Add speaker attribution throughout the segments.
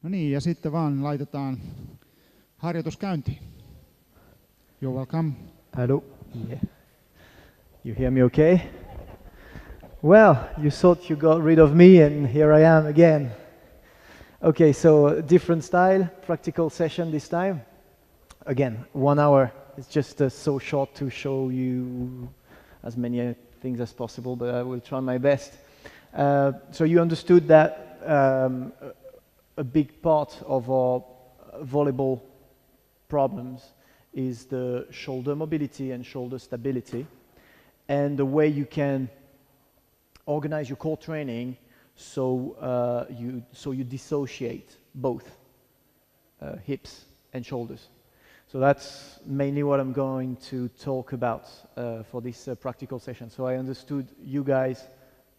Speaker 1: No niin, ja sitten vaan laitetaan harjoitus käyntiin. You're welcome.
Speaker 2: Hello. Yeah. You hear me okay? Well, you thought you got rid of me and here I am again. Okay, so different style, practical session this time. Again, 1 hour. It's just so short to show you as many things as possible, but I will try my best. So you understood that a big part of our volleyball problems is the shoulder mobility and shoulder stability, and the way you can organize your core training so you dissociate both hips and shoulders. So that's mainly what I'm going to talk about for this practical session. So I understood you guys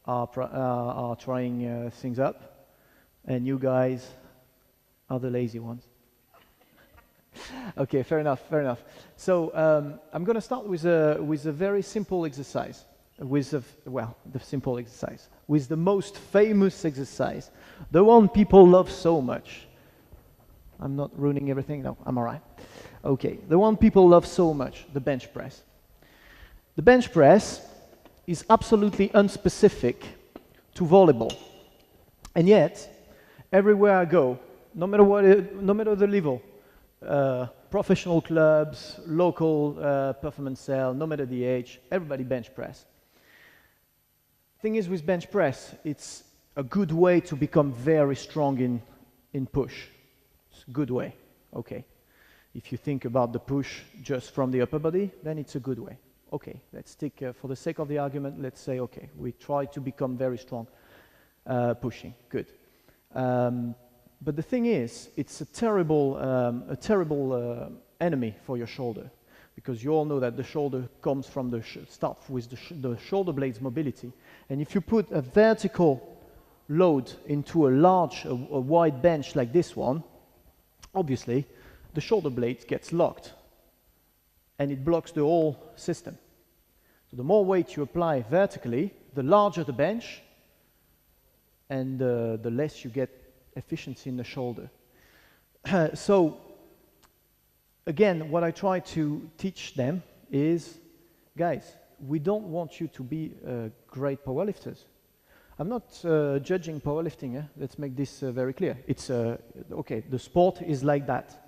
Speaker 2: are trying things up, and you guys are the lazy ones. Okay, fair enough, fair enough. So I'm going to start with a very simple exercise, the simple exercise, with the most famous exercise, the one people love so much. I'm not ruining everything, no, I'm all right. Okay, the one people love so much, the bench press. The bench press is absolutely unspecific to volleyball, and yet everywhere I go, no matter the level, professional clubs, local performance cell, no matter the age, everybody bench press. Thing is, with bench press, it's a good way to become very strong in push. It's a good way, okay. If you think about the push just from the upper body, then it's a good way. Okay, let's take, for the sake of the argument, let's say, okay, we try to become very strong pushing, good. But the thing is, it's a terrible enemy for your shoulder, because you all know that the shoulder comes from the start with the shoulder blades mobility. And if you put a vertical load into a wide bench like this one, obviously the shoulder blade gets locked and it blocks the whole system. So the more weight you apply vertically, the larger the bench and the less you get efficiency in the shoulder. So again, what I try to teach them is, guys, we don't want you to be great powerlifters. I'm not judging powerlifting, let's make this very clear. It's okay, the sport is like that,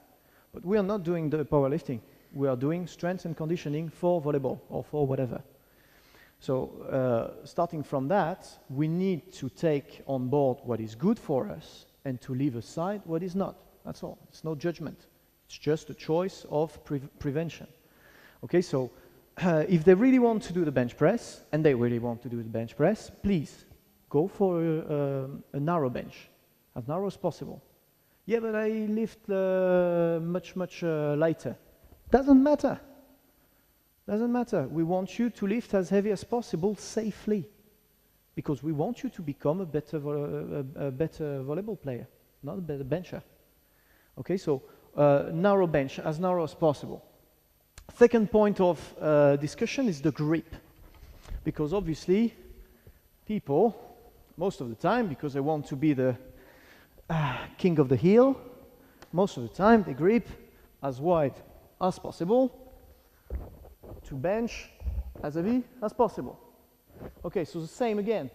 Speaker 2: but we are not doing the powerlifting. We are doing strength and conditioning for volleyball or for whatever. So starting from that, we need to take on board what is good for us and to leave aside what is not. That's all. It's no judgment. It's just a choice of prevention. Okay, so if they really want to do the bench press, and they really want to do the bench press, please go for a narrow bench, as narrow as possible. Yeah, but I lift much lighter. Doesn't matter. Doesn't matter. We want you to lift as heavy as possible safely, because we want you to become a better volleyball player, not a better bencher. Okay, so narrow bench, as narrow as possible. Second point of discussion is the grip, because obviously people, most of the time, because they want to be the king of the heel, most of the time they grip as wide as possible to bench as heavy as possible. Okay, so the same again.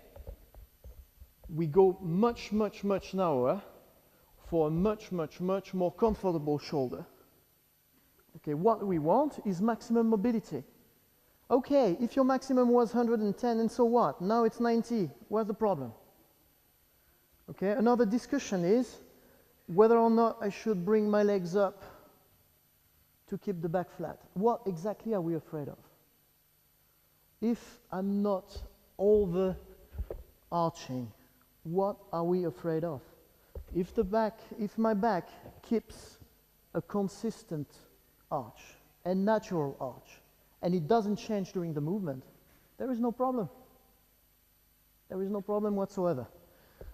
Speaker 2: We go much narrower for a much more comfortable shoulder. Okay, what we want is maximum mobility. Okay, if your maximum was 110, and so what? Now it's 90. What's the problem? Okay, another discussion is whether or not I should bring my legs up to keep the back flat. What exactly are we afraid of? If I'm not overarching, what are we afraid of? If my back keeps a consistent arch, a natural arch, and it doesn't change during the movement, there is no problem. There is no problem whatsoever.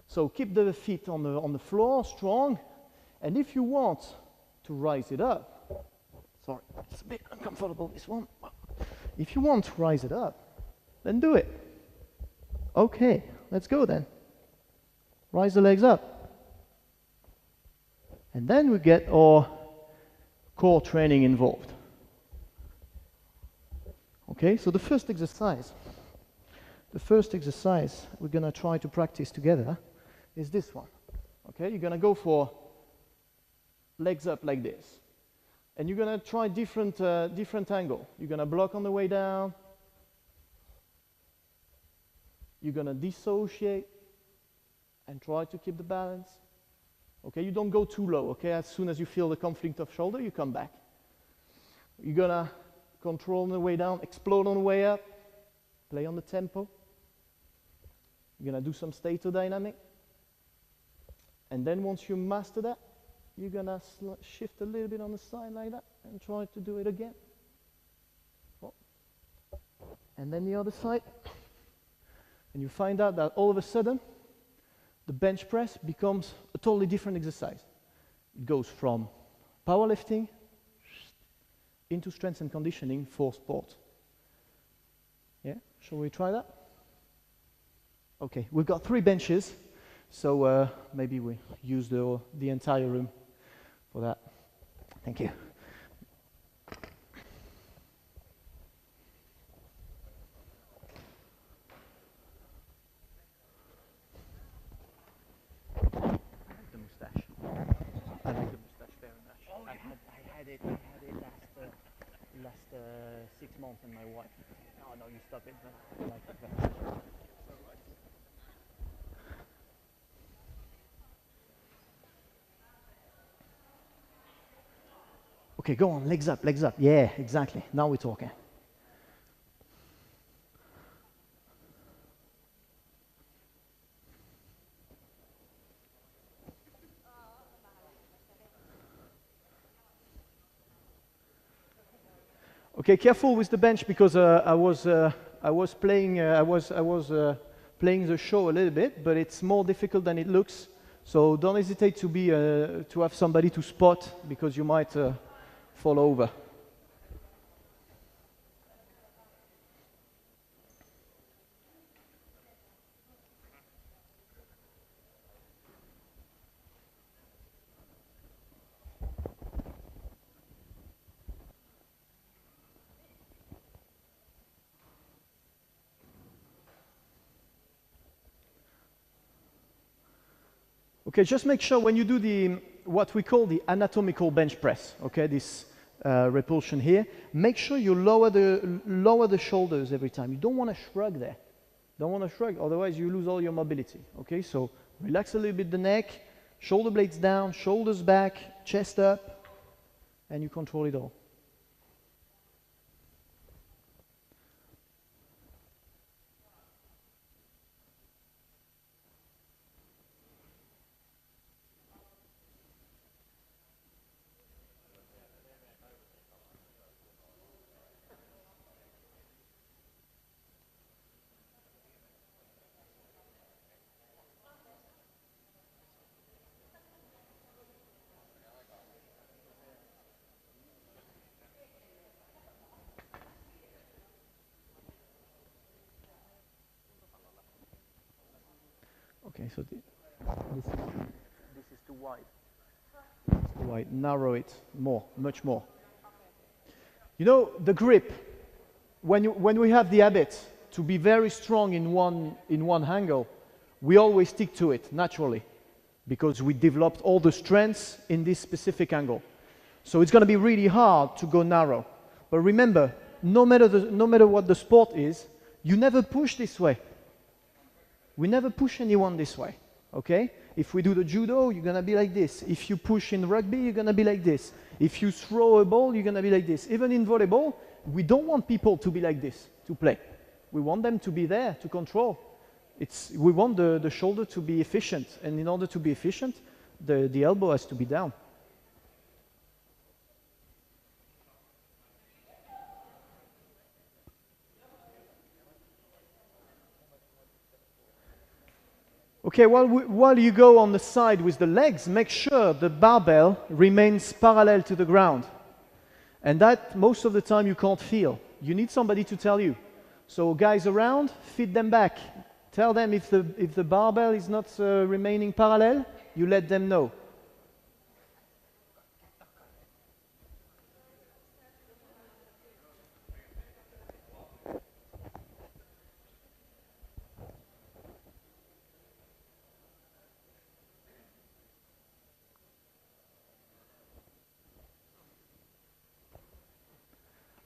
Speaker 2: So keep the feet on the floor, strong, and if you want to rise it up, sorry, it's a bit uncomfortable, this one. If you want to rise it up, then do it. Okay, let's go then. Rise the legs up. And then we get our core training involved. Okay, so the first exercise we're going to try to practice together is this one. Okay, you're going to go for legs up like this. And you're going to try different angle. You're going to block on the way down. You're going to dissociate and try to keep the balance. Okay, you don't go too low, okay? As soon as you feel the conflict of shoulder, you come back. You're going to control on the way down, explode on the way up, play on the tempo. You're going to do some stator dynamic. And then once you master that, you're going to shift a little bit on the side like that and try to do it again. Oh. And then the other side. And you find out that all of a sudden, the bench press becomes a totally different exercise. It goes from powerlifting into strength and conditioning for sport. Yeah, shall we try that? Okay, we've got 3 benches, so maybe we use the entire room for that. Thank you.
Speaker 3: Last 6 months and my wife. No, you stop it. I like it very much.
Speaker 2: Okay, go on, legs up, legs up. Yeah, exactly. Now we're talking. Okay, careful with the bench because I was playing the show a little bit, but it's more difficult than it looks. So don't hesitate to have somebody to spot because you might fall over. Okay, just make sure when you do what we call the anatomical bench press, okay, this repulsion here, make sure you lower the shoulders every time. You don't want to shrug there. Don't want to shrug, otherwise you lose all your mobility. Okay, so relax a little bit the neck, shoulder blades down, shoulders back, chest up, and you control it all. Okay, so this is too wide. It's too wide. Narrow it more, much more. You know, the grip, when we have the habit to be very strong in one angle, we always stick to it naturally because we developed all the strengths in this specific angle. So it's going to be really hard to go narrow. But remember, no matter what the sport is, you never push this way. We never push anyone this way, okay? If we do the judo, you're gonna be like this. If you push in rugby, you're gonna be like this. If you throw a ball, you're gonna be like this. Even in volleyball, we don't want people to be like this, to play. We want them to be there, to control. We want the shoulder to be efficient, and in order to be efficient, the elbow has to be down. Okay, while you go on the side with the legs, make sure the barbell remains parallel to the ground. And that, most of the time, you can't feel. You need somebody to tell you. So guys around, feed them back. Tell them if the barbell is not remaining parallel, you let them know.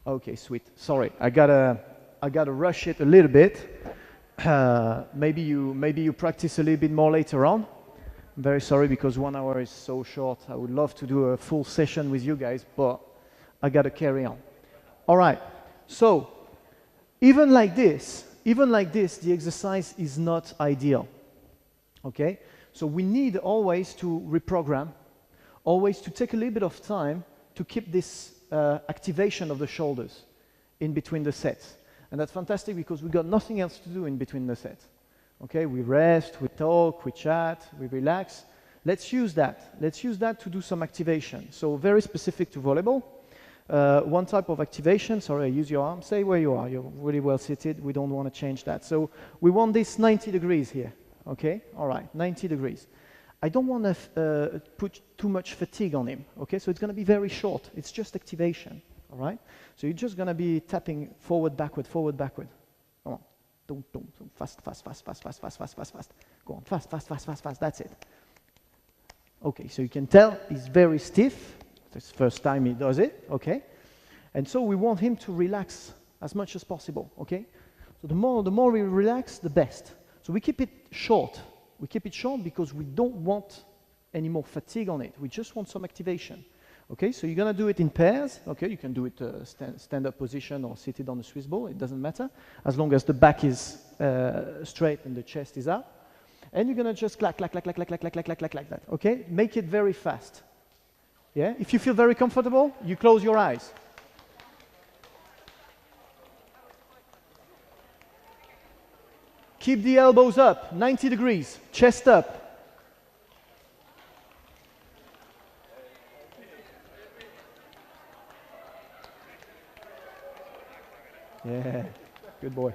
Speaker 2: Okay, sweet. Sorry, I gotta rush it a little bit. Maybe you practice a little bit more later on. I'm very sorry because 1 hour is so short. I would love to do a full session with you guys, but I gotta carry on. All right. So even like this, the exercise is not ideal. Okay. So we need always to reprogram, always to take a little bit of time to keep this activation of the shoulders in between the sets. And that's fantastic because we got nothing else to do in between the sets. Okay, we rest, we talk, we chat, we relax. Let's use that. Let's use that to do some activation. So very specific to volleyball. One type of activation, sorry, I use your arm. Stay where you are. You're really well seated. We don't want to change that. So we want this 90 degrees here. Okay, all right, 90 degrees. I don't want to put too much fatigue on him. Okay, so it's going to be very short. It's just activation. All right. So you're just going to be tapping forward, backward, forward, backward. Come on. Fast. Go on, fast. That's it. Okay, so you can tell he's very stiff. It's the first time he does it, okay? And so we want him to relax as much as possible, okay? So the more we relax, the best. So we keep it short. We keep it short because we don't want any more fatigue on it. We just want some activation. Okay, so you're going to do it in pairs. Okay, you can do it stand-up position or seated on the Swiss ball. It doesn't matter, as long as the back is straight and the chest is up. And you're going to just clack like that. Okay, make it very fast. Yeah, if you feel very comfortable, you close your eyes. Keep the elbows up, 90 degrees, chest up. Yeah, good boy.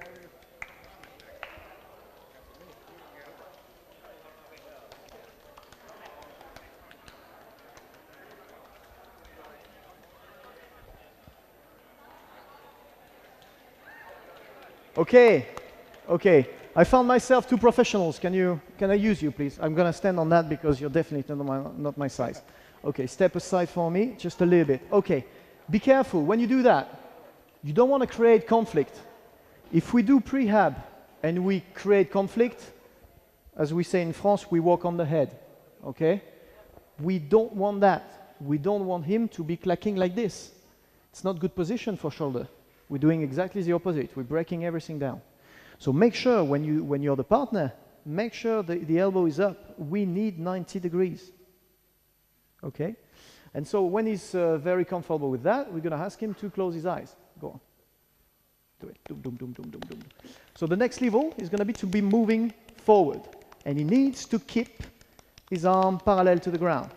Speaker 2: Okay. I found myself 2 professionals. Can I use you, please? I'm gonna stand on that because you're definitely not my size. Okay, step aside for me, just a little bit. Okay, be careful when you do that. You don't want to create conflict. If we do prehab and we create conflict, as we say in France, we walk on the head. Okay? We don't want that. We don't want him to be clacking like this. It's not good position for shoulder. We're doing exactly the opposite. We're breaking everything down. So make sure when you're the partner, make sure the elbow is up. We need 90 degrees. Okay? And so when he's very comfortable with that, we're going to ask him to close his eyes. Go on. Do it. Doom. So the next level is going to be moving forward. And he needs to keep his arm parallel to the ground.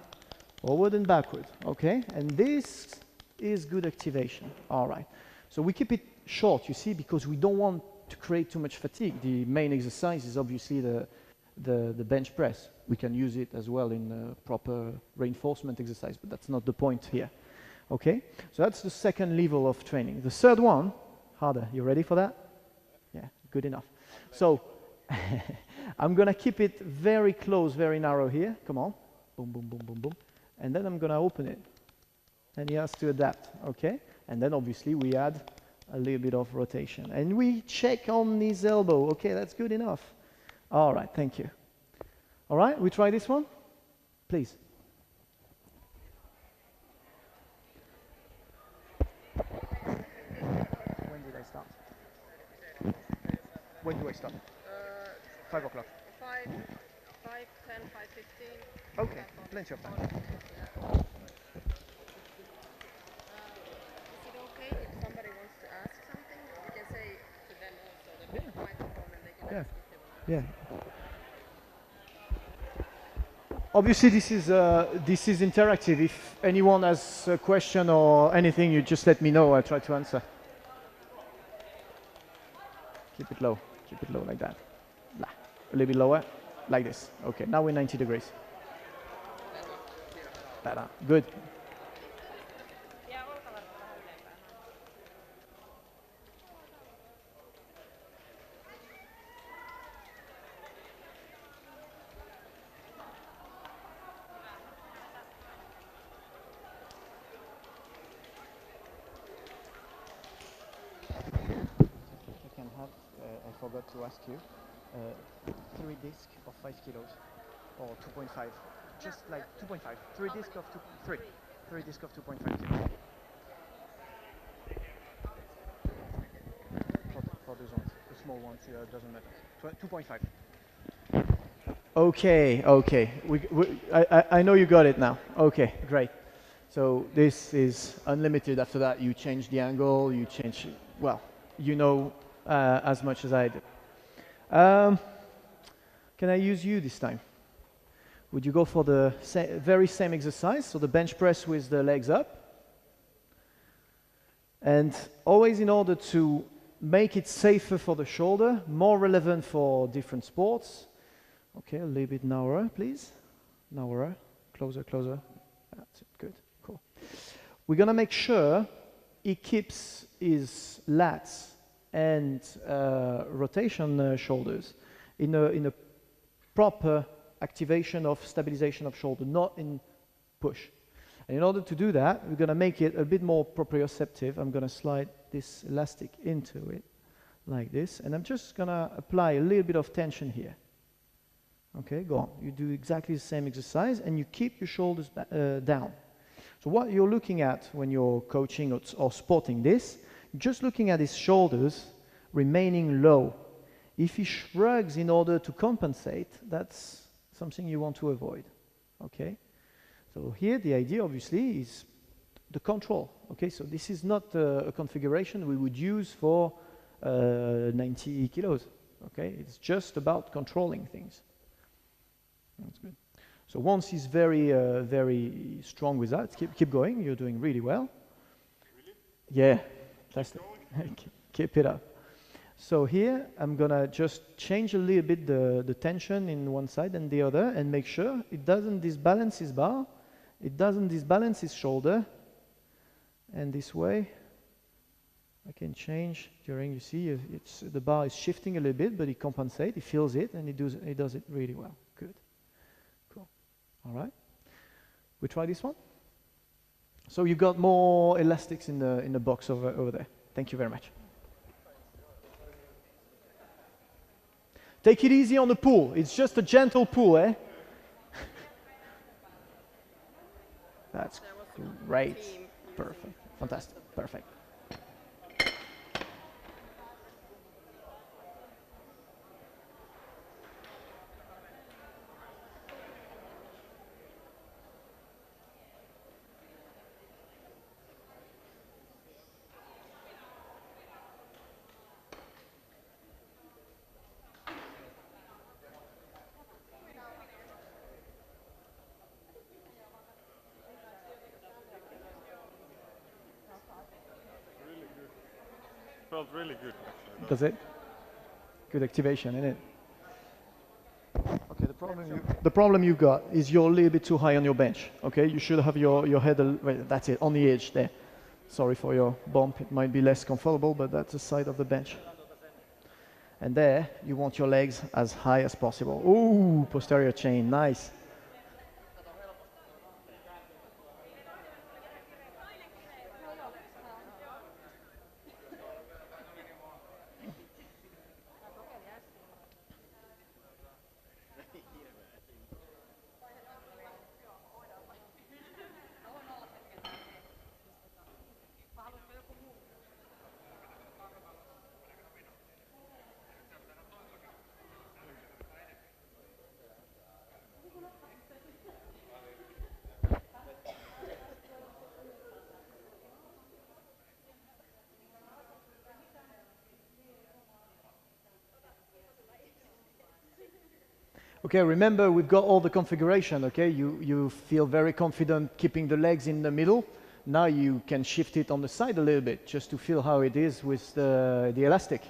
Speaker 2: Forward and backward. Okay? And this is good activation. All right. So we keep it short, you see, because we don't want to create too much fatigue. The main exercise is obviously the bench press. We can use it as well in proper reinforcement exercise, but that's not the point here. Okay? So that's the second level of training. The third one, harder. You ready for that? Yeah, good enough. So I'm going to keep it very close, very narrow here. Come on. Boom. And then I'm going to open it. And he has to adapt. Okay? And then obviously we add a little bit of rotation. And we check on his elbow. Okay, that's good enough. All right, thank you. All right, we try this one? Please. When did I start? When do I start? 5 o'clock.
Speaker 4: 5, 10, 5:15.
Speaker 2: Okay, plenty of time.
Speaker 4: Is it okay if somebody wants to ask something? We can say to them also that we have a microphone and they can ask if they want.
Speaker 2: Yeah. Obviously, this is interactive. If anyone has a question or anything, you just let me know. I'll try to answer. Keep it low like that. A little bit lower, like this. Okay, now we're 90 degrees. Better. Good. forgot to ask you. 3 discs of 5 kilos, or 2.5. Just like 2.5. 3 discs of 3. 3 discs of 2.5 kilos. For those ones, the small ones, it doesn't matter. 2.5. Okay, okay. I know you got it now. Okay, great. So this is unlimited. After that, you change the angle, you change, well, you know as much as I do. Can I use you this time? Would you go for the very same exercise, so the bench press with the legs up? And always, in order to make it safer for the shoulder, more relevant for different sports. Okay, a little bit narrower, please. Narrower, closer, closer. That's it, good, cool. We're gonna make sure he keeps his lats and rotation shoulders in a proper activation of stabilization of shoulder, not in push. And in order to do that, we're gonna make it a bit more proprioceptive. I'm gonna slide this elastic into it like this, and I'm just gonna apply a little bit of tension here. Okay, go on. You do exactly the same exercise, and you keep your shoulders down. So what you're looking at when you're coaching or sporting this, just looking at his shoulders remaining low. If he shrugs in order to compensate, that's something you want to avoid. Okay? So here the idea obviously is the control. Okay, so this is not a configuration we would use for 90 kilos. Okay, it's just about controlling things. That's good. So once he's very, very strong with that, keep going. You're doing really well. Really? Yeah, that's keep it up. So here I'm gonna just change a little bit the tension in one side and the other, and make sure it doesn't disbalance his bar, it doesn't disbalance his shoulder. And this way, I can change during. You see, the bar is shifting a little bit, but he compensates, he feels it, and he does it really well. Good. All right, we try this one. So you got more elastics in the box over there. Thank you very much. Take it easy on the pull. It's just a gentle pull, eh? That's great. Perfect. Fantastic. Perfect.
Speaker 5: Felt really good.
Speaker 2: Does it? Good activation, isn't it? Okay, the problem you've got is you're a little bit too high on your bench. Okay, you should have your head, that's it, on the edge there. Sorry for your bump, it might be less comfortable, but that's the side of the bench. And there, you want your legs as high as possible. Ooh, posterior chain, nice. Okay, remember we've got all the configuration, okay? You feel very confident keeping the legs in the middle. Now you can shift it on the side a little bit just to feel how it is with the elastic.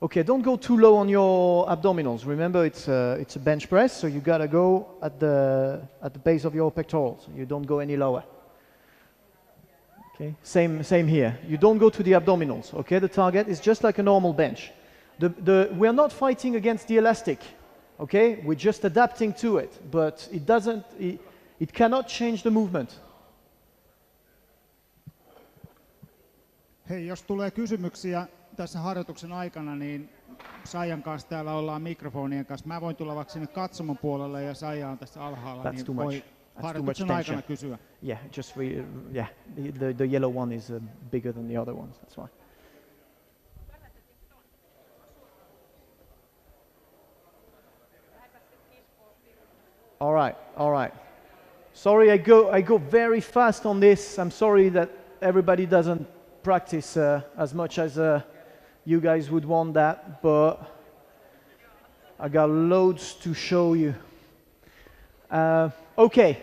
Speaker 2: Okay, don't go too low on your abdominals. Remember it's a bench press, so you gotta go at the base of your pectorals. You don't go any lower. Okay, same here. You don't go to the abdominals, okay? The target is just like a normal bench. We're not fighting against the elastic, okay? We're just adapting to it, but it cannot change the movement.
Speaker 1: Hei, jos tulee kysymyksiä tässä harjoituksen aikana, niin Saijan kanssa täällä ollaan mikrofonien kanssa. Mä voin tulla vaikka sinne katsomon puolelle ja Saija on tässä alhaalla,
Speaker 2: That's
Speaker 1: niin
Speaker 2: too much.
Speaker 1: voi
Speaker 2: That's
Speaker 1: harjoituksen
Speaker 2: too much
Speaker 1: aikana
Speaker 2: tension.
Speaker 1: kysyä.
Speaker 2: Yeah, just yeah. The yellow one is bigger than the other ones. That's why. All right, all right. Sorry, I go very fast on this. I'm sorry that everybody doesn't practice as much as you guys would want that, but I got loads to show you. Okay.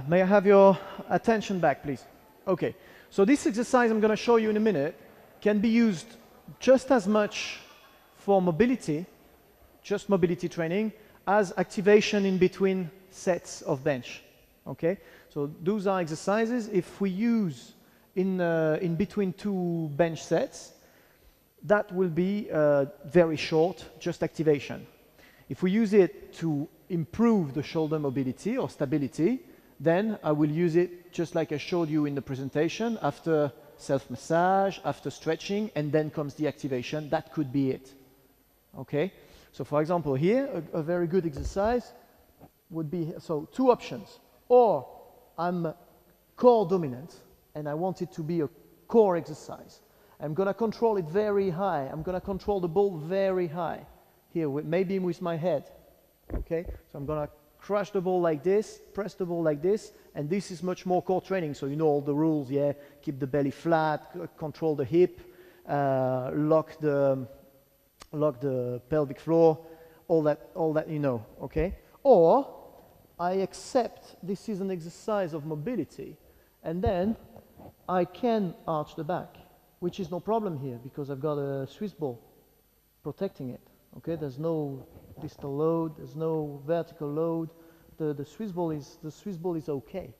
Speaker 2: May I have your attention back, please? Okay. So this exercise I'm going to show you in a minute can be used just as much for mobility, just mobility training, as activation in between sets of bench. Okay, so those are exercises. If we use in between two bench sets, that will be very short, just activation. If we use it to improve the shoulder mobility or stability, then I will use it just like I showed you in the presentation, after self-massage, after stretching, and then comes the activation. That could be it. Okay, so for example here, a very good exercise would be, so two options. Or I'm core dominant and I want it to be a core exercise. I'm going to control it very high. I'm going to control the ball very high. Here, maybe with my head. Okay, so I'm going to crush the ball like this, press the ball like this, and this is much more core training. So you know all the rules, yeah? Keep the belly flat, control the hip, lock the pelvic floor, all that you know, okay? Or I accept this is an exercise of mobility, and then I can arch the back, which is no problem here because I've got a Swiss ball protecting it, okay? There's no distal load, there's no vertical load. The Swiss ball is okay,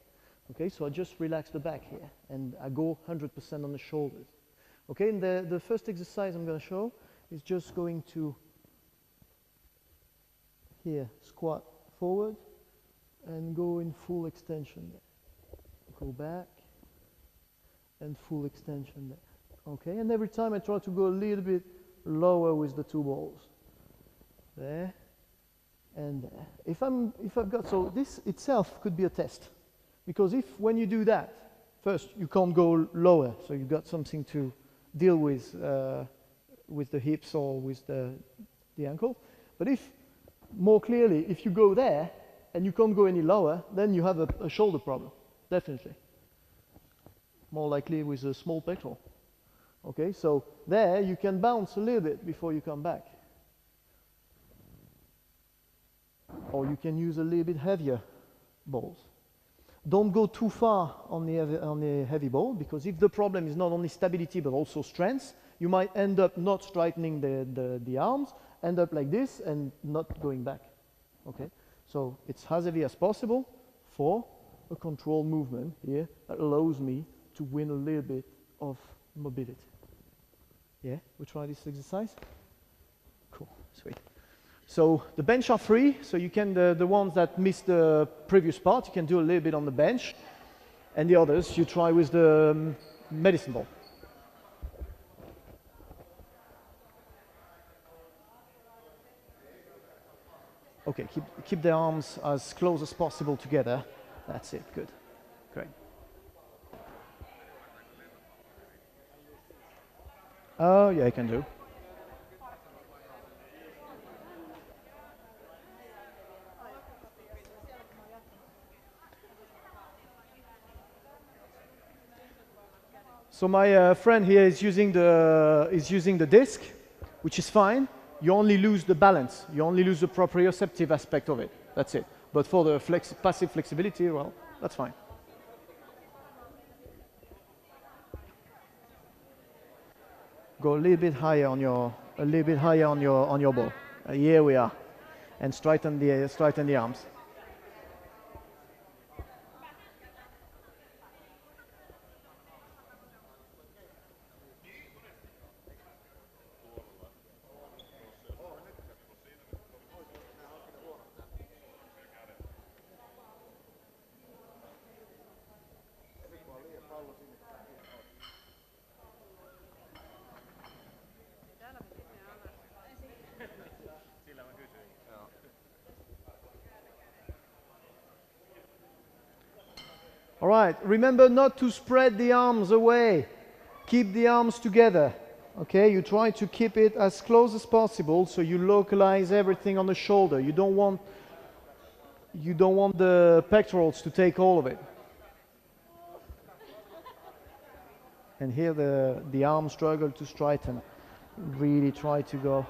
Speaker 2: okay? So I just relax the back here, and I go 100% on the shoulders, okay? And the first exercise I'm going to show is just going to here squat forward and go in full extension there. Go back and full extension there. Okay, and every time I try to go a little bit lower with the two balls. There and there. If I've got, so this itself could be a test. Because if when you do that, first you can't go lower, so you've got something to deal with the hips or with the ankle. But if, more clearly, if you go there and you can't go any lower, then you have a shoulder problem, definitely. More likely with a small pectoral. Okay, so there you can bounce a little bit before you come back. Or you can use a little bit heavier balls. Don't go too far on the heavy ball, because if the problem is not only stability but also strength, you might end up not straightening the arms, end up like this and not going back. Okay, so it's as heavy as possible for a controlled movement here that allows me to win a little bit of mobility. Yeah, we try this exercise? Cool, sweet. So the bench are free, so you can, the ones that missed the previous part, you can do a little bit on the bench, and the others you try with the medicine ball. Okay, keep the arms as close as possible together. That's it, good, great. Oh, yeah, I can do. So my friend here is using the disc, which is fine. You only lose the balance. You only lose the proprioceptive aspect of it. That's it. But for the passive flexibility, well, that's fine. Go a little bit higher on your ball. Here we are, and straighten the arms. All right, remember not to spread the arms away. Keep the arms together. Okay, you try to keep it as close as possible so you localize everything on the shoulder. You don't want the pectorals to take all of it. And here the arm struggle to straighten. Really try to go.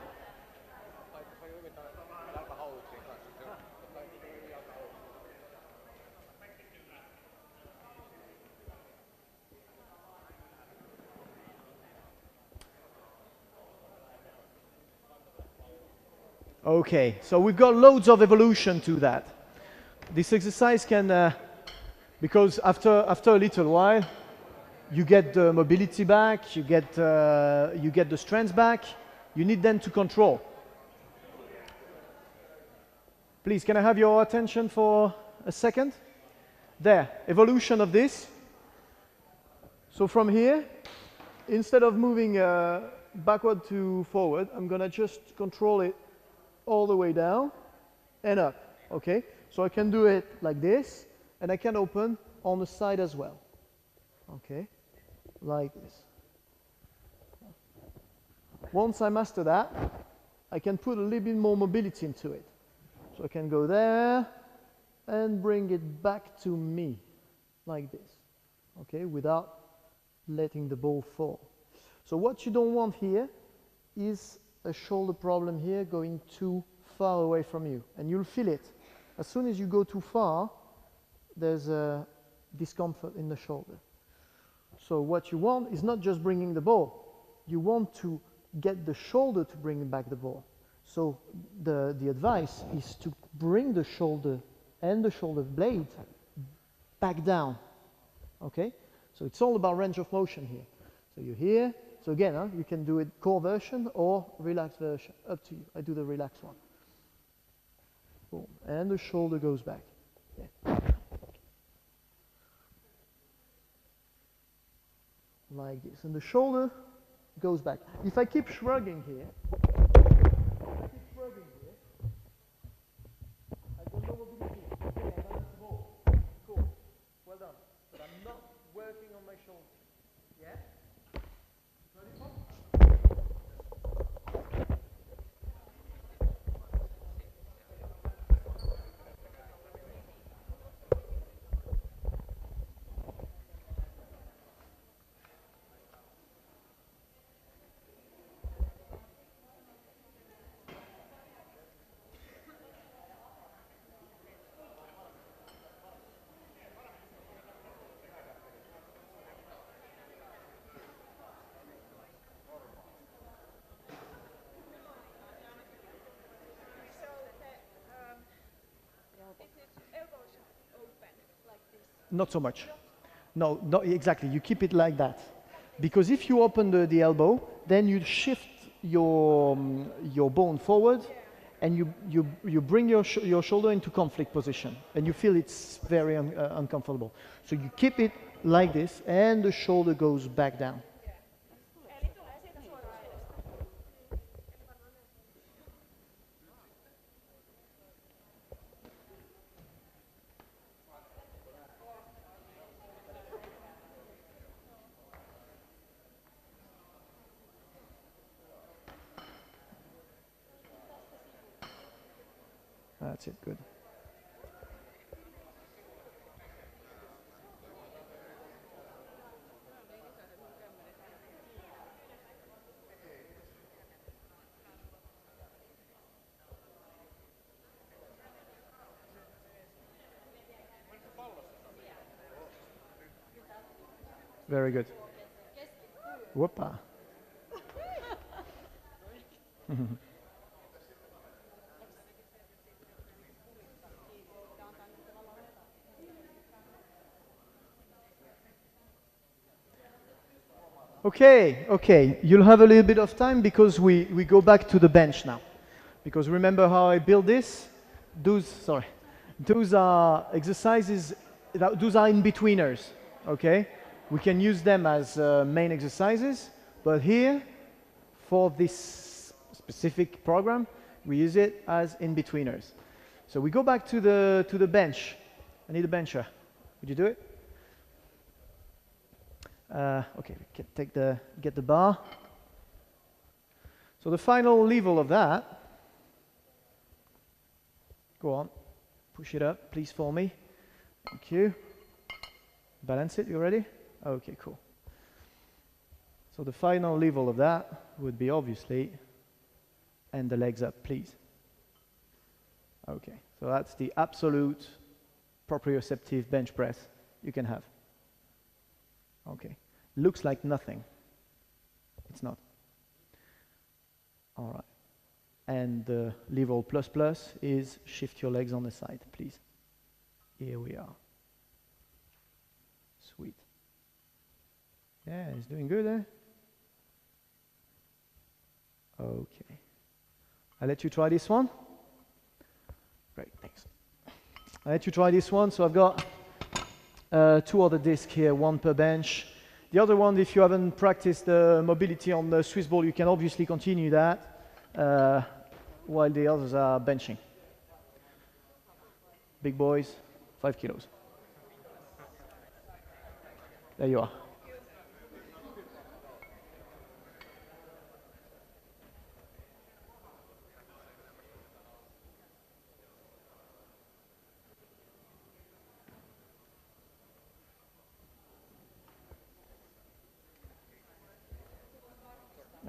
Speaker 2: Okay, so we've got loads of evolution to that. This exercise can, because after a little while, you get the mobility back, you get the strength back. You need them to control. Please, can I have your attention for a second? There, evolution of this. So from here, instead of moving backward to forward, I'm gonna just control it all the way down and up, okay? So I can do it like this, and I can open on the side as well, okay? Like this. Once I master that, I can put a little bit more mobility into it. So I can go there and bring it back to me, like this, okay? Without letting the ball fall. So what you don't want here is a shoulder problem here going too far away from you, and you'll feel it. As soon as you go too far, there's a discomfort in the shoulder. So what you want is not just bringing the ball, you want to get the shoulder to bring back the ball. So the advice is to bring the shoulder and the shoulder blade back down, okay? So it's all about range of motion here. So you're here. So again, you can do it core version or relaxed version, up to you. I do the relaxed one. Boom. And the shoulder goes back. Yeah. Like this. And the shoulder goes back. If I keep shrugging here, I don't know mobility. Okay, I balance the ball. Cool. Well done. But I'm not working on my shoulder. Yeah? Not so much. No, not exactly. You keep it like that. Because if you open the elbow, then you shift your bone forward, and you bring your shoulder into conflict position, and you feel it's very uncomfortable. So you keep it like this, and the shoulder goes back down. That's it, good. Very good. Whoopa. Okay, you'll have a little bit of time because we go back to the bench now. Because remember how I built this? Those are exercises, those are in-betweeners, okay? We can use them as main exercises, but here, for this specific program, we use it as in-betweeners. So we go back to the bench. I need a bencher. Would you do it? Okay, we can get the bar. So the final level of that, go on, push it up, please for me. Thank you. Balance it, you ready? Okay, cool. So the final level of that would be obviously, and the legs up, please. Okay, so that's the absolute proprioceptive bench press you can have. Okay, looks like nothing. It's not. All right. And the level plus plus is shift your legs on the side, please. Here we are. Sweet. Yeah, he's doing good, eh? Okay. I'll let you try this one. Great, thanks. I'll let you try this one. So I've got 2 other discs here, 1 per bench. The other one, if you haven't practiced the mobility on the Swiss ball, you can obviously continue that while the others are benching. Big boys, 5 kilos. There you are.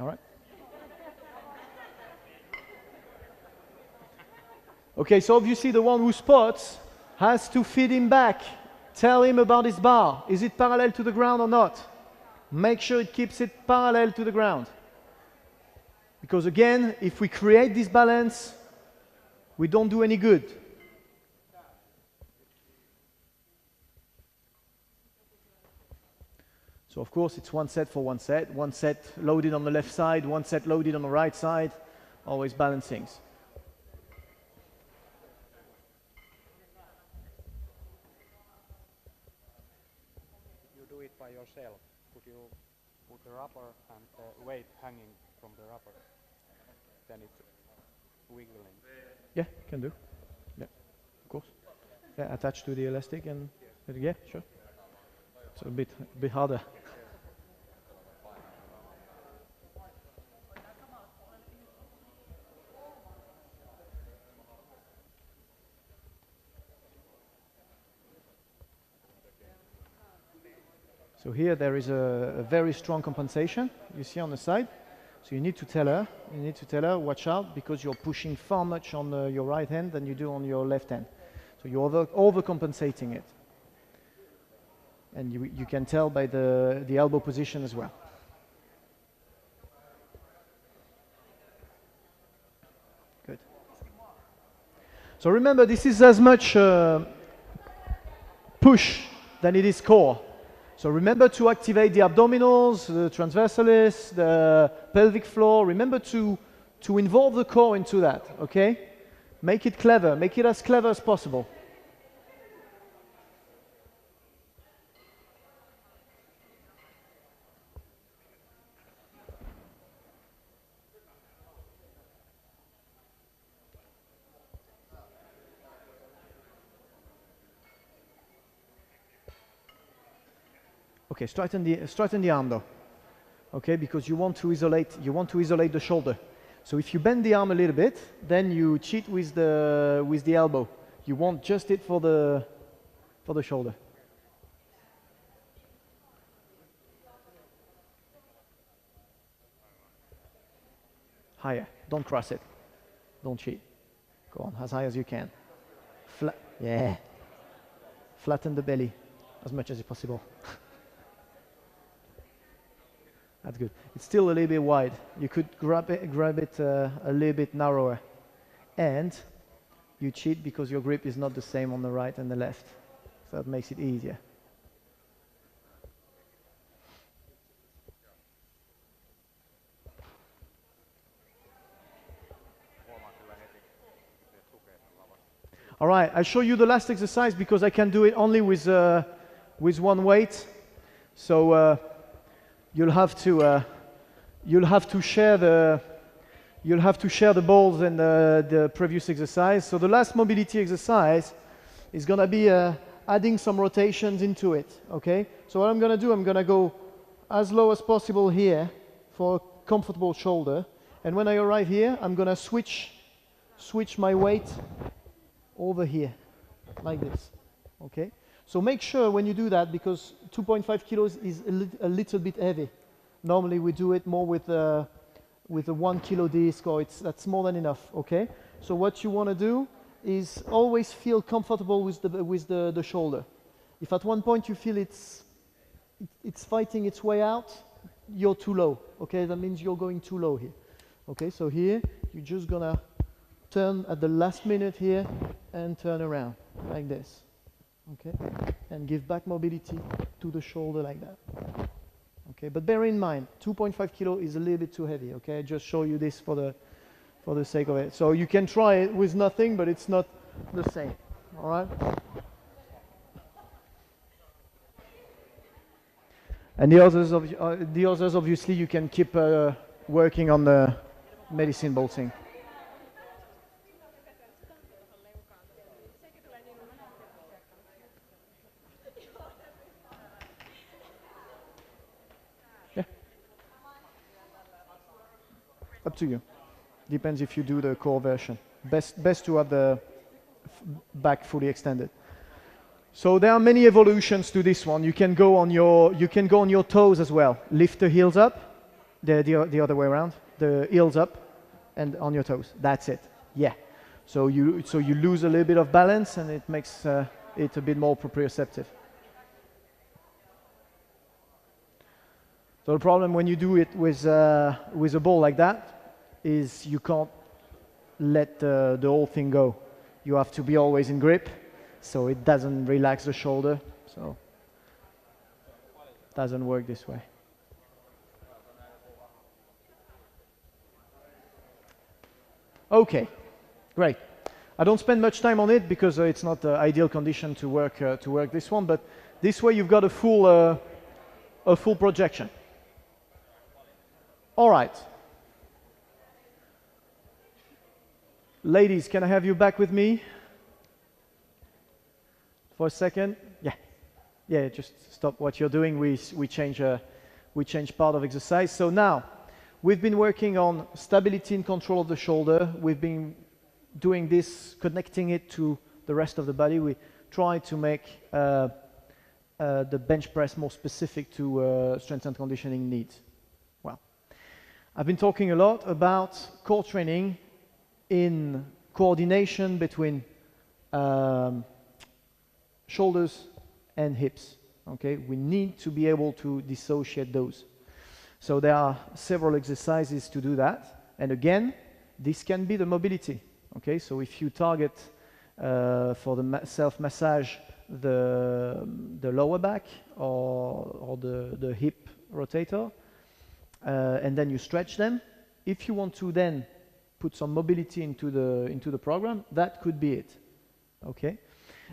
Speaker 2: All right. Okay, so obviously the one who spots has to feed him back. Tell him about his bar. Is it parallel to the ground or not? Make sure it keeps it parallel to the ground. Because again, if we create this balance, we don't do any good. So of course it's 1 set for 1 set. 1 set loaded on the left side, 1 set loaded on the right side. Always balance things.
Speaker 6: You do it by yourself. Could you put the rubber and the weight hanging from the rubber? Then it's wiggling.
Speaker 2: Yeah, can do. Yeah, of course. Yeah, attached to the elastic and yeah, sure. It's a bit harder. So here there is a very strong compensation you see on the side. So you need to tell her, watch out, because you're pushing far much on your right hand than you do on your left hand. So you're overcompensating it. And you can tell by the elbow position as well. Good. So remember, this is as much push than it is core. So remember to activate the abdominals, the transversalis, the pelvic floor. Remember to involve the core into that, okay? Make it clever. Make it as clever as possible. Okay, straighten the arm though. Okay, because you want to isolate the shoulder. So if you bend the arm a little bit, then you cheat with the elbow. You want just it for the shoulder. Higher. Don't cross it. Don't cheat. Go on, as high as you can. Yeah. Flatten the belly as much as possible. That's good. It's still a little bit wide. You could grab it a little bit narrower. And you cheat because your grip is not the same on the right and the left. So that makes it easier. All right, I'll show you the last exercise because I can do it only with 1 weight. So you'll have to share the balls and the previous exercise. So the last mobility exercise is going to be adding some rotations into it. Okay. So what I'm going to do, I'm going to go as low as possible here for a comfortable shoulder. And when I arrive here, I'm gonna switch my weight over here, like this, okay? So make sure when you do that, because 2.5 kilos is a little bit heavy. Normally we do it more with a 1 kilo disc, or that's more than enough, okay? So what you wanna do is always feel comfortable with the shoulder. If at one point you feel it's fighting its way out, you're too low, okay? That means you're going too low here. Okay, so here, you're just gonna turn at the last minute here and turn around, like this. Okay, and give back mobility to the shoulder like that. Okay, but bear in mind, 2.5 kilo is a little bit too heavy, okay? I just show you this for the sake of it. So you can try it with nothing, but it's not the same, all right? And the others, obviously, you can keep working on the medicine ball thing. Yeah. Up to you. Depends if you do the core version. Best to have the back fully extended. So there are many evolutions to this one. You can go on your toes as well. Lift the heels up, the other way around. The heels up, and on your toes. That's it. Yeah. So you lose a little bit of balance, and it makes it a bit more proprioceptive. So the problem when you do it with a ball like that is you can't let the whole thing go. You have to be always in grip, so it doesn't relax the shoulder. So it doesn't work this way. Okay, great. I don't spend much time on it because it's not the ideal condition to work this one, but this way you've got a full projection. All right. Ladies, can I have you back with me for a second? Yeah, just stop what you're doing. We change part of exercise. So now, we've been working on stability and control of the shoulder. We've been doing this, connecting it to the rest of the body. We try to make the bench press more specific to strength and conditioning needs. Well, I've been talking a lot about core training in coordination between shoulders and hips. Okay, we need to be able to dissociate those. So there are several exercises to do that. And again, this can be the mobility. Okay, so if you target for the self-massage the lower back or the hip rotator, and then you stretch them, if you want to then put some mobility into the program, that could be it. Okay,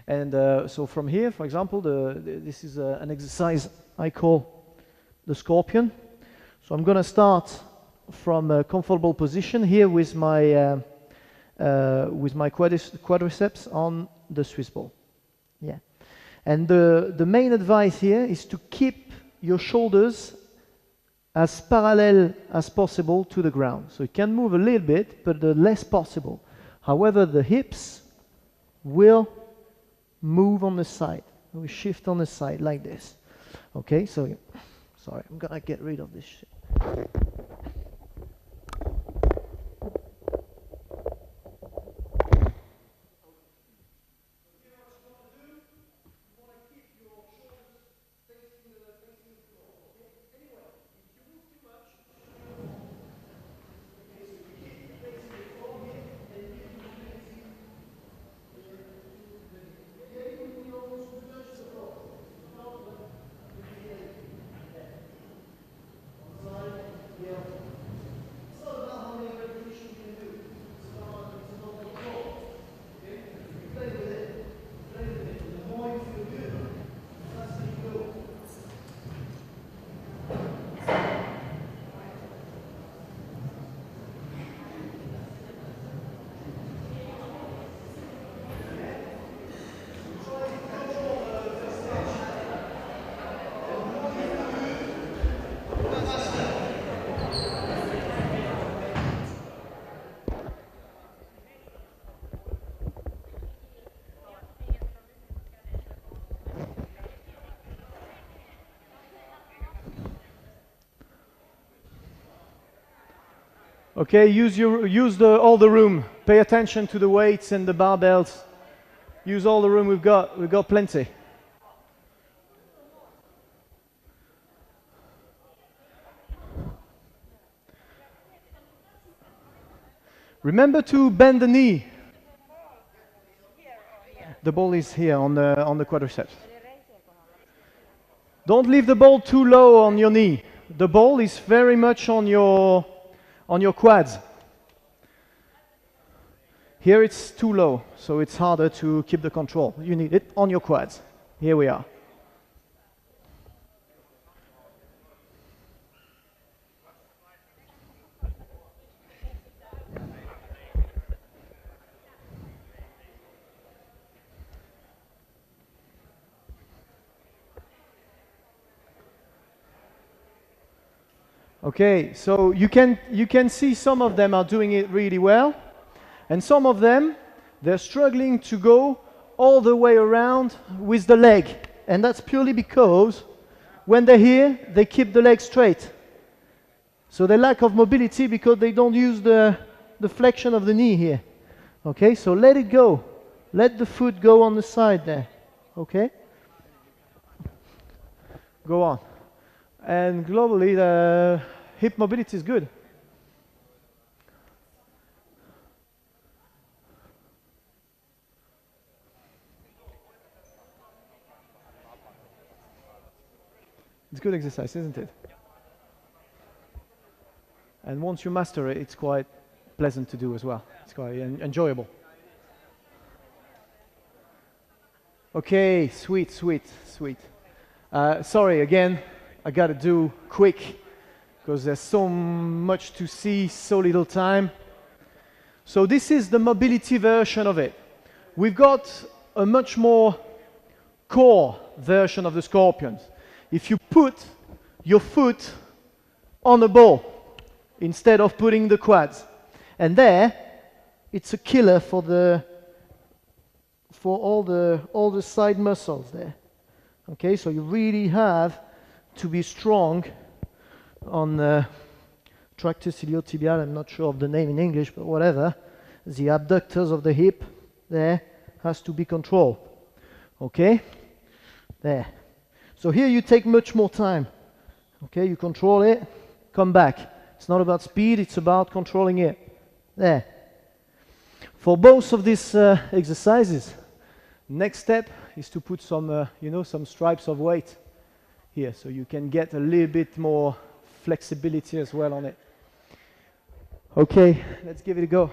Speaker 2: and so from here, for example, this is an exercise I call the scorpion. So I'm going to start from a comfortable position here with my quadriceps on the Swiss ball. Yeah, and the main advice here is to keep your shoulders as parallel as possible to the ground. So you can move a little bit, but the less possible. However, the hips will move on the side. We shift on the side like this. Okay, so sorry, I'm gonna get rid of this shit. Okay, all the room. Pay attention to the weights and the barbells. Use all the room we've got. We've got plenty. Remember to bend the knee. The ball is here on the quadriceps. Don't leave the ball too low on your knee. The ball is very much on your quads. Here it's too low, so it's harder to keep the control. You need it on your quads. Here we are. Okay, so you can see some of them are doing it really well, and some of them, they're struggling to go all the way around with the leg, and that's purely because when they're here, they keep the leg straight. So they lack of mobility because they don't use the flexion of the knee here. Okay, so let it go. Let the foot go on the side there. Okay? Go on. And globally, the hip mobility is good. It's good exercise, isn't it? And once you master it, it's quite pleasant to do as well. It's quite enjoyable. Okay, sweet. Sorry again, I gotta do quick because there's so much to see, so little time. So this is the mobility version of it. We've got a much more core version of the scorpions. If you put your foot on a ball instead of putting the quads, and there, it's a killer for all the side muscles there. Okay, so you really have to be strong on tractus iliotibial. I'm not sure of the name in English, but whatever. The abductors of the hip there has to be controlled. Okay, there. So here you take much more time. Okay, you control it, come back. It's not about speed, it's about controlling it. There. For both of these exercises, next step is to put some, some stripes of weight here, so you can get a little bit more flexibility as well on it. Okay, let's give it a go.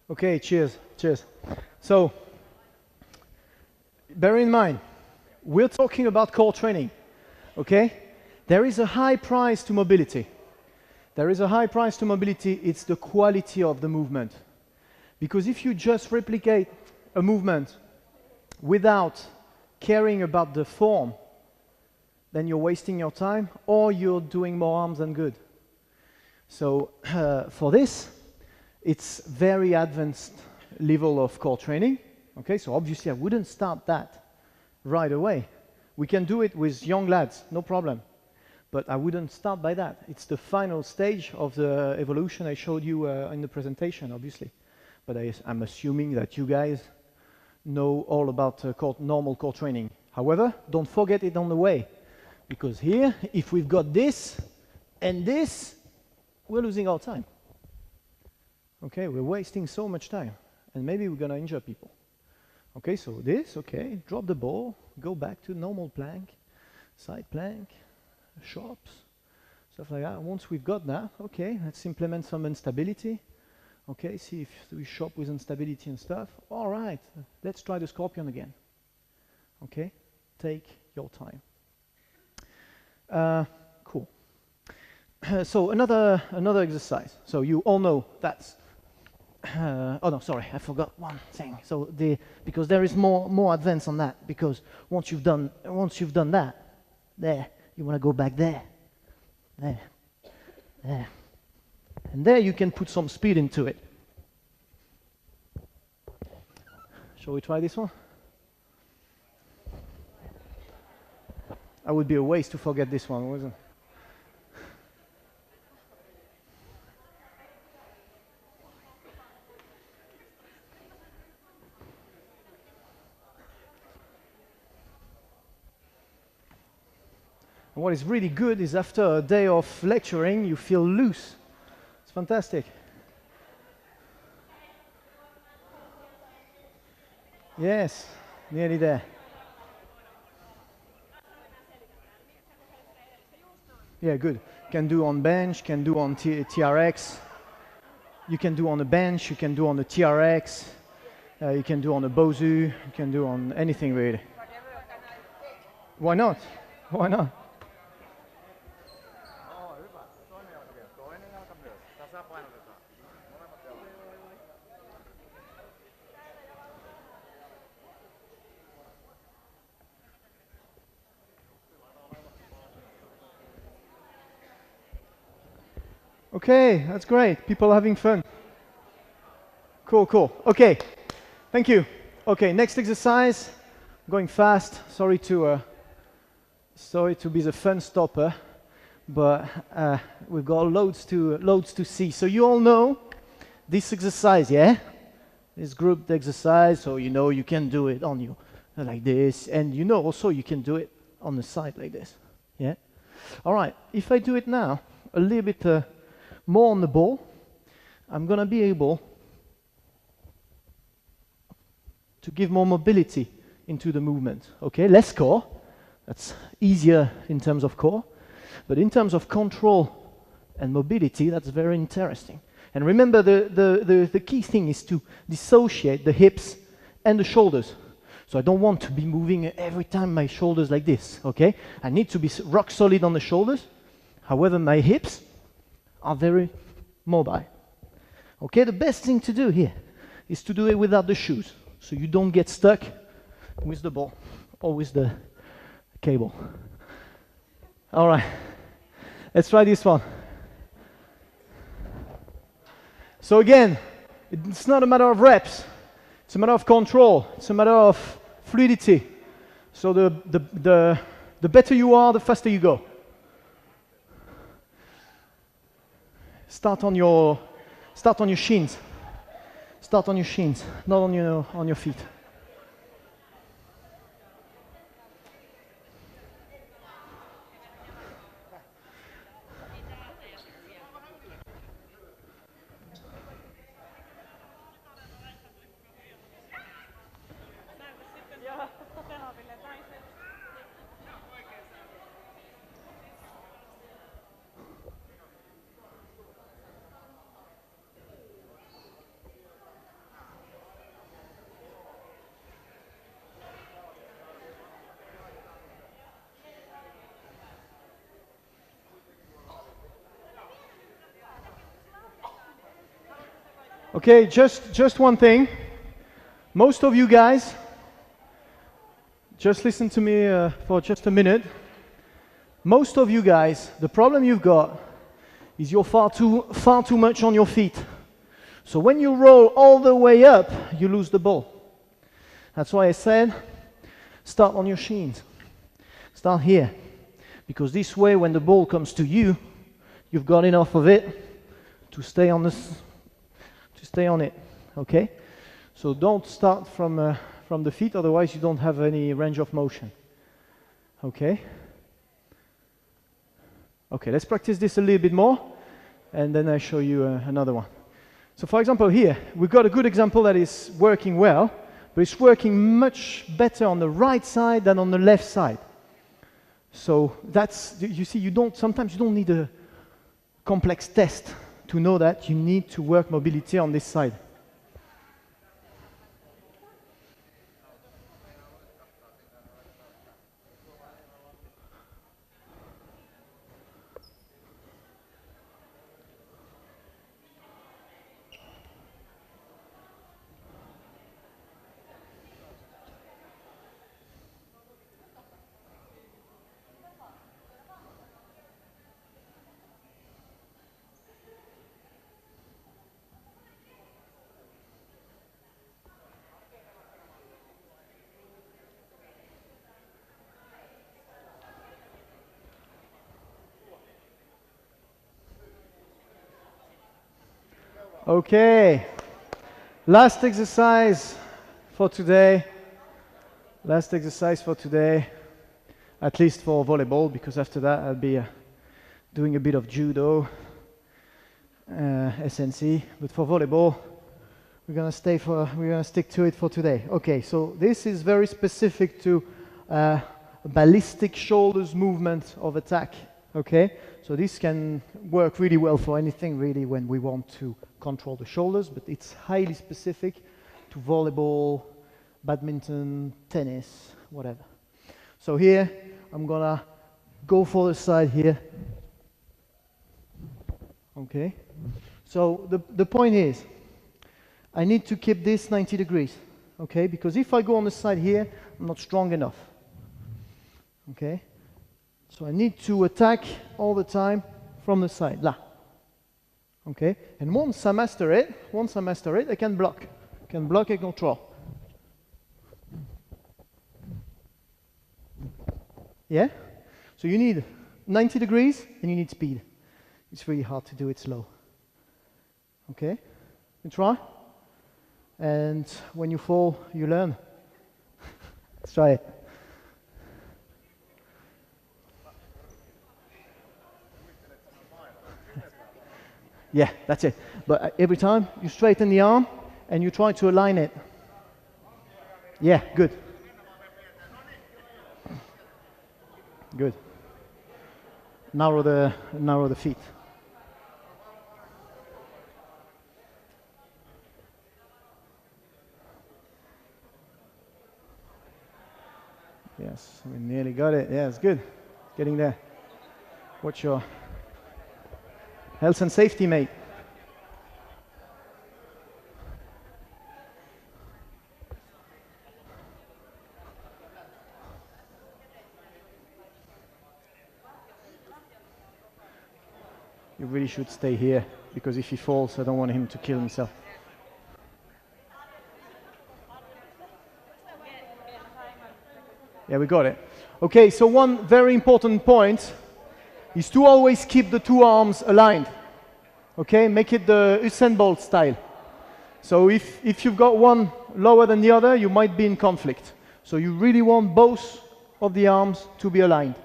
Speaker 2: Okay, cheers. So, bear in mind, we're talking about core training, okay? There is a high price to mobility. It's the quality of the movement. Because if you just replicate a movement without caring about the form, then you're wasting your time or you're doing more harm than good. So, for this, it's very advanced level of core training. Okay, so obviously I wouldn't start that right away. We can do it with young lads, no problem. But I wouldn't start by that. It's the final stage of the evolution I showed you in the presentation, obviously. But I'm assuming that you guys know all about normal core training. However, don't forget it on the way. Because here, if we've got this and this, we're losing our time. Okay, we're wasting so much time, and maybe we're going to injure people. Okay, so this, okay, drop the ball, go back to normal plank, side plank, sharps, stuff like that. Once we've got that, okay, let's implement some instability. Okay, see if we shop with instability and stuff. All right, let's try the scorpion again. Okay, take your time. Cool. So another exercise. So you all know that's. Oh no, sorry, I forgot one thing. So because there is more advanced on that. Because once you've done that, there you want to go back there, and there you can put some speed into it. Shall we try this one? I would be a waste to forget this one, wasn't it? And what is really good is after a day of lecturing, you feel loose. It's fantastic. Yes, nearly there. Yeah, good. Can do on bench, can do on TRX. You can do on a bench, you can do on the TRX. You can do on a Broussal, you can do on anything really. Why not? Why not? Okay, that's great. People are having fun. Cool, cool. Okay, thank you. Okay, next exercise. Going fast. Sorry to be the fun stopper, but we've got loads to see. So you all know this exercise, yeah? This grouped exercise. So you know you can do it on you like this, and you know also you can do it on the side like this. Yeah. All right. If I do it now, a little bit. More on the ball, I'm going to be able to give more mobility into the movement. Okay, less core, that's easier in terms of core, but in terms of control and mobility, that's very interesting. And remember, the key thing is to dissociate the hips and the shoulders. So I don't want to be moving every time my shoulders like this, okay? I need to be rock solid on the shoulders. However, my hips are very mobile. Okay, the best thing to do here is to do it without the shoes, so you don't get stuck with the ball or with the cable. All right, let's try this one. So again, it's not a matter of reps, it's a matter of control, it's a matter of fluidity. So the better you are, the faster you go. Start on your shins. Start on your shins, not on your feet. Okay, just one thing. Most of you guys, just listen to me for just a minute. Most of you guys, the problem you've got is you're far too much on your feet. So when you roll all the way up, you lose the ball. That's why I said, start on your shins. Start here. Because this way, when the ball comes to you, you've got enough of it to stay on it, okay? So don't start from the feet, otherwise you don't have any range of motion, okay? Okay, let's practice this a little bit more, and then I show you another one. So for example here, we've got a good example that is working well, but it's working much better on the right side than on the left side. So that's, you see, sometimes you don't need a complex test to know that you need to work mobility on this side. Okay, last exercise for today. Last exercise for today, at least for volleyball, because after that I'll be doing a bit of judo, SNC. But for volleyball, we're gonna stick to it for today. Okay, so this is very specific to ballistic shoulders movement of attack. Okay, so this can work really well for anything really when we want to control the shoulders, but it's highly specific to volleyball, badminton, tennis, whatever. So here, I'm gonna go for the side here. Okay, so the point is, I need to keep this 90 degrees, okay, because if I go on the side here, I'm not strong enough. Okay, so I need to attack all the time from the side, là. Okay, and once I master it, I can block and control. Yeah? So you need 90 degrees and you need speed. It's really hard to do it slow. Okay? You try? And when you fall, you learn. Let's try it. Yeah, that's it. But every time you straighten the arm and you try to align it. Yeah, good. Good. Narrow the feet. Yes, we nearly got it. Yeah, it's good. Getting there. Watch your health and safety, mate. You really should stay here, because if he falls, I don't want him to kill himself. Yeah, we got it. Okay, so one very important point is to always keep the two arms aligned. Okay, make it the Usain Bolt style. So if you've got one lower than the other, you might be in conflict. So you really want both of the arms to be aligned.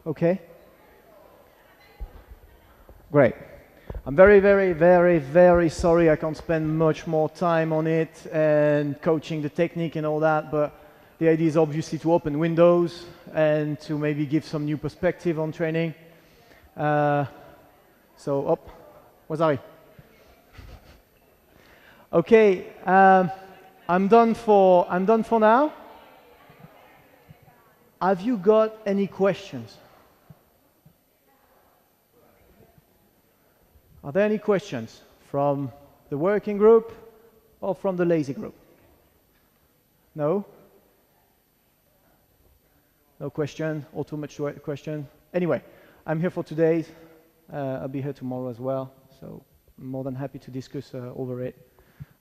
Speaker 2: Okay? Great. I'm very, very, very, very sorry I can't spend much more time on it and coaching the technique and all that, but the idea is obviously to open windows and to maybe give some new perspective on training. So, what's that? Okay, I'm done for now. Have you got any questions? Are there any questions from the working group or from the lazy group? No? No question, or too much question? Anyway, I'm here for today. I'll be here tomorrow as well, so I'm more than happy to discuss over it.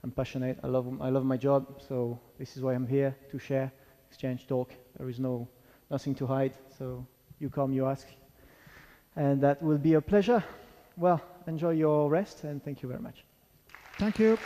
Speaker 2: I'm passionate, I love my job, so this is why I'm here, to share, exchange, talk. There is nothing to hide, so you come, you ask, and that will be a pleasure. Well, enjoy your rest, and thank you very much.
Speaker 1: Thank you.